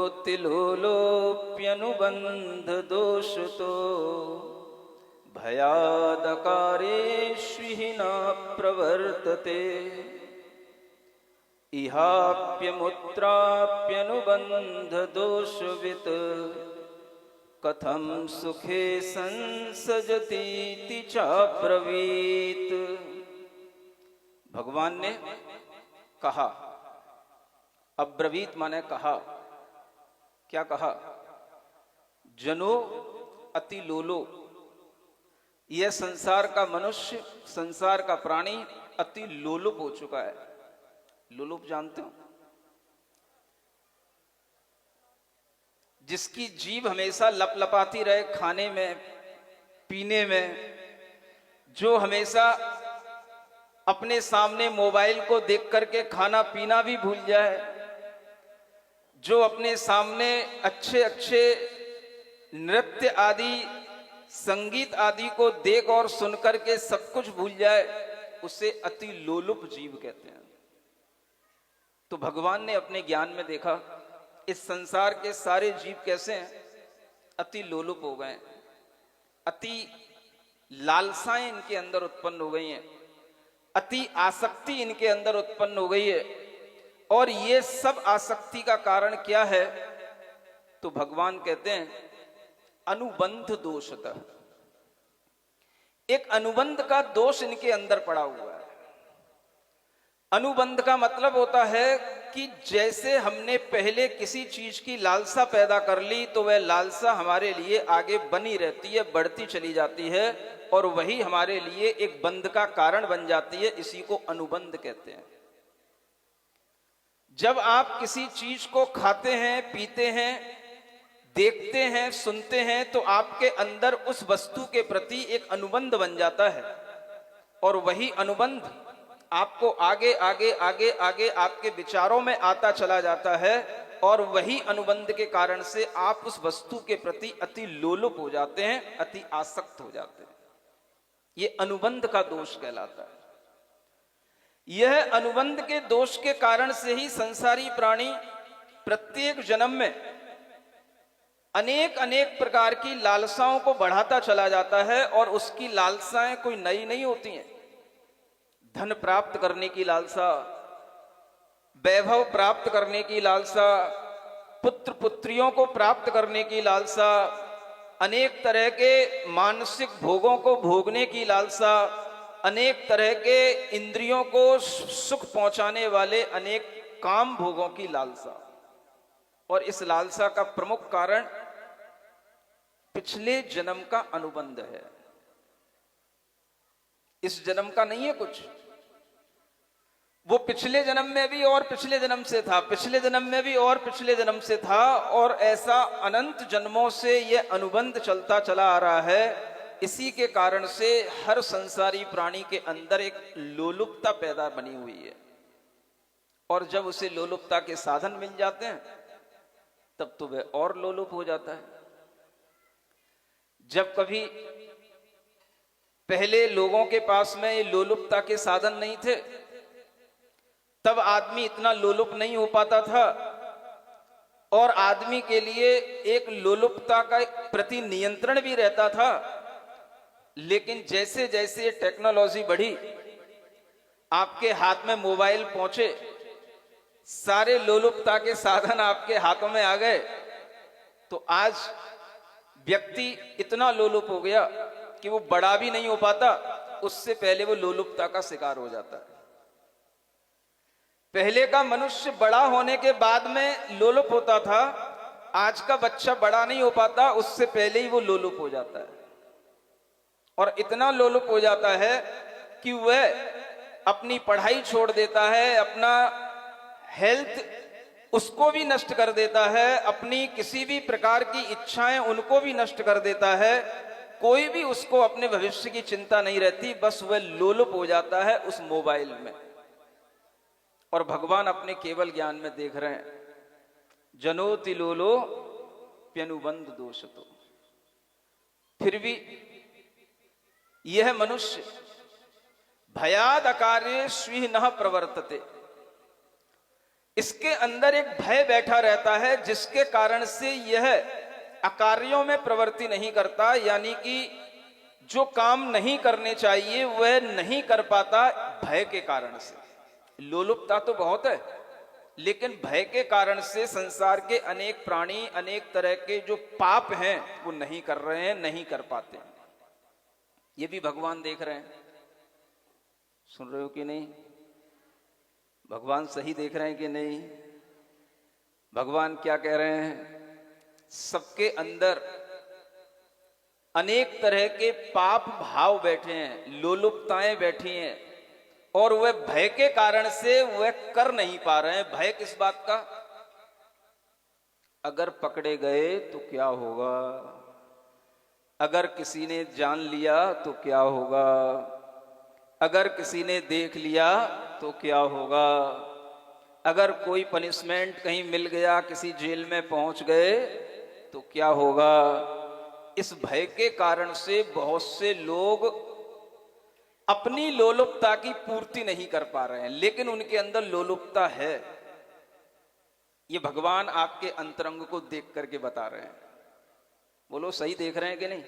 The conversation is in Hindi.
जनोतिलोलोप्यनुबंध दोषतो भयादकारेष्विहि न प्रवर्तते इहाप्यमुत्राप्यनुबंध दोषवित् कथम सुखे संसजतीति चाब्रवीत। भगवान ने कहा, अब्रवीत माने कहा, क्या कहा? जनो अति लोलो, यह संसार का मनुष्य, संसार का प्राणी अति लोलुप हो चुका है। लोलुप जानते हो? जिसकी जीभ हमेशा लपलपाती रहे खाने में, पीने में, जो हमेशा अपने सामने मोबाइल को देख करके खाना पीना भी भूल जाए, जो अपने सामने अच्छे अच्छे नृत्य आदि, संगीत आदि को देख और सुन करके सब कुछ भूल जाए, उसे अति लोलुप जीव कहते हैं। तो भगवान ने अपने ज्ञान में देखा इस संसार के सारे जीव कैसे हैं? अति लोलुप हो गए, अति लालसाएं इनके अंदर उत्पन्न हो गई हैं, अति आसक्ति इनके अंदर उत्पन्न हो गई है। और ये सब आसक्ति का कारण क्या है? तो भगवान कहते हैं अनुबंध दोषतः, एक अनुबंध का दोष इनके अंदर पड़ा हुआ है। अनुबंध का मतलब होता है कि जैसे हमने पहले किसी चीज की लालसा पैदा कर ली तो वह लालसा हमारे लिए आगे बनी रहती है, बढ़ती चली जाती है, और वही हमारे लिए एक बंध का कारण बन जाती है। इसी को अनुबंध कहते हैं। जब आप किसी चीज को खाते हैं, पीते हैं, देखते हैं, सुनते हैं, तो आपके अंदर उस वस्तु के प्रति एक अनुबंध बन जाता है, और वही अनुबंध आपको आगे आगे आगे आगे आपके विचारों में आता चला जाता है, और वही अनुबंध के कारण से आप उस वस्तु के प्रति अति लोलुप हो जाते हैं, अति आसक्त हो जाते हैं। ये अनुबंध का दोष कहलाता है। यह अनुबंध के दोष के कारण से ही संसारी प्राणी प्रत्येक जन्म में अनेक अनेक प्रकार की लालसाओं को बढ़ाता चला जाता है, और उसकी लालसाएं कोई नई नहीं होती हैं। धन प्राप्त करने की लालसा, वैभव प्राप्त करने की लालसा, पुत्र पुत्रियों को प्राप्त करने की लालसा, अनेक तरह के मानसिक भोगों को भोगने की लालसा, अनेक तरह के इंद्रियों को सुख पहुंचाने वाले अनेक काम भोगों की लालसा। और इस लालसा का प्रमुख कारण पिछले जन्म का अनुबंध है। इस जन्म का नहीं है कुछ, वो पिछले जन्म में भी और पिछले जन्म से था, पिछले जन्म में भी और पिछले जन्म से था, और ऐसा अनंत जन्मों से यह अनुबंध चलता चला आ रहा है। इसी के कारण से हर संसारी प्राणी के अंदर एक लोलुपता पैदा बनी हुई है, और जब उसे लोलुपता के साधन मिल जाते हैं तब तो वह और लोलुप हो जाता है। जब कभी पहले लोगों के पास में ये लोलुपता के साधन नहीं थे, तब आदमी इतना लोलुप नहीं हो पाता था, और आदमी के लिए एक लोलुपता का प्रति नियंत्रण भी रहता था। लेकिन जैसे जैसे टेक्नोलॉजी बढ़ी, आपके हाथ में मोबाइल पहुंचे, सारे लोलुपता के साधन आपके हाथों में आ गए, तो आज व्यक्ति इतना लोलुप हो गया कि वो बड़ा भी नहीं हो पाता, उससे पहले वो लोलुपता का शिकार हो जाता है। पहले का मनुष्य बड़ा होने के बाद में लोलुप होता था, आज का बच्चा बड़ा नहीं हो पाता, उससे पहले ही वो लोलुप हो जाता है। और इतना लोलुप हो जाता है कि वह अपनी पढ़ाई छोड़ देता है, अपना हेल्थ उसको भी नष्ट कर देता है, अपनी किसी भी प्रकार की इच्छाएं उनको भी नष्ट कर देता है। कोई भी उसको अपने भविष्य की चिंता नहीं रहती, बस वह लोलुप हो जाता है उस मोबाइल में। और भगवान अपने केवल ज्ञान में देख रहे हैं, जनोति लोलो प्यनुबंध दोषतो। फिर भी यह मनुष्य भयाद अकार्ये स्वीह न प्रवर्तते, इसके अंदर एक भय बैठा रहता है, जिसके कारण से यह अकार्यों में प्रवृत्ति नहीं करता, यानी कि जो काम नहीं करने चाहिए वह नहीं कर पाता भय के कारण से। लोलुपता तो बहुत है, लेकिन भय के कारण से संसार के अनेक प्राणी अनेक तरह के जो पाप हैं वो नहीं कर रहे हैं, नहीं कर पाते। ये भी भगवान देख रहे हैं। सुन रहे हो कि नहीं? भगवान सही देख रहे हैं कि नहीं? भगवान क्या कह रहे हैं? सबके अंदर अनेक तरह के पाप भाव बैठे हैं, लोलुपताएं बैठी हैं, और वह भय के कारण से वह कर नहीं पा रहे हैं। भय किस बात का? अगर पकड़े गए तो क्या होगा, अगर किसी ने जान लिया तो क्या होगा, अगर किसी ने देख लिया तो क्या होगा, अगर कोई पनिशमेंट कहीं मिल गया, किसी जेल में पहुंच गए तो क्या होगा। इस भय के कारण से बहुत से लोग अपनी लोलुपता की पूर्ति नहीं कर पा रहे हैं, लेकिन उनके अंदर लोलुपता है। ये भगवान आपके अंतरंग को देख करके बता रहे हैं। बोलो सही देख रहे हैं कि नहीं?